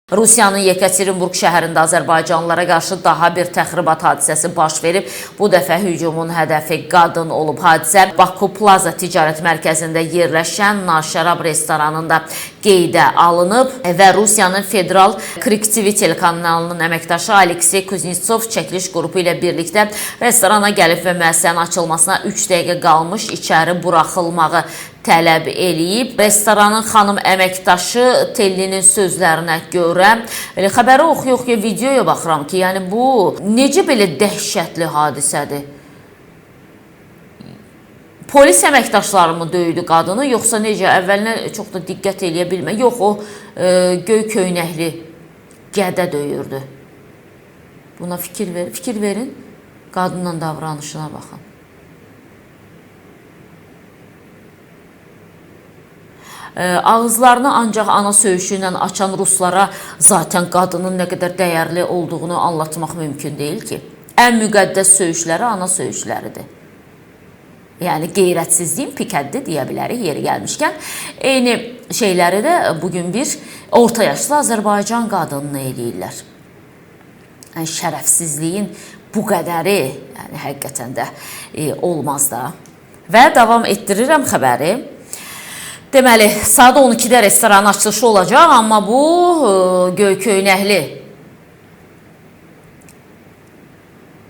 Rusiyanın Yekaterinburq şəhərində azərbaycanlılara qarşı daha bir təxribat hadisəsi baş verib. Bu dəfə hücumun hədəfi qadın olub. Hadisə Baku Plaza ticarət mərkəzində yerləşən Naşərab restoranında qeydə alınıb və Rusiyanın Federal Kriktivi telekanalının əməkdaşı Aleksey Kuznetsov çəkiliş qrupu ilə birlikdə restorana gəlib və müəssisənin açılmasına 3 dəqiqə qalmış içəri buraxılmağı tələb eləyib. Restoranın xanım əməkdaşı Tellinin sözlərinə görə xəbəri oxuya-oxuya videoya baxıram ki, yəni bu necə belə dəhşətli hadisədir? Polis əməkdaşları mı döydü qadını, yoxsa necə? Əvvəlinə çox da diqqət eləyə bilmə. Yox, o göy köynəkli gədə döyürdü. Buna fikir verin, qadınla davranışına baxın. Ağızlarını ancaq ana söyüşü ilə açan ruslara zaten qadının nə qədər dəyərli olduğunu anlatmaq mümkün deyil ki. Ən müqəddəs söyüşləri ana söyüşləridir. Yəni qeyrətsizliyin pik həddi deyə bilərik yeri gəlmişkən. Eyni şeyləri də bugün bir orta yaşlı Azərbaycan qadınını eləyirlər. Yəni şərəfsizliyin bu qədəri yəni həqiqətən də olmaz da. Və davam etdirirəm xəbəri. Deməli, saat 12-də restoranın açılışı olacaq, amma bu göy köynəkli,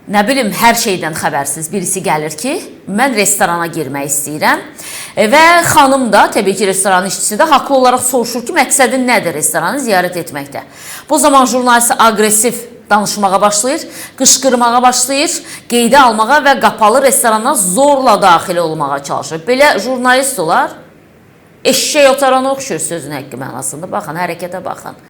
nə bilim, hər şeydən xəbərsiz birisi gəlir ki, mən restorana girmək istəyirəm və xanım da, təbii ki, restoranın işçisi də haqlı olaraq soruşur ki, məqsədin nədir restoranı ziyarət etməkdə. Bu zaman jurnalist aqressiv danışmağa başlayır, qışqırmağa başlayır, qeydə almağa və qapalı restorana zorla daxil olmağa çalışır. Belə jurnalist olar. Eşşək otarana oxşur sözün həqqi mənasında. Baxın, hərəkətə baxın.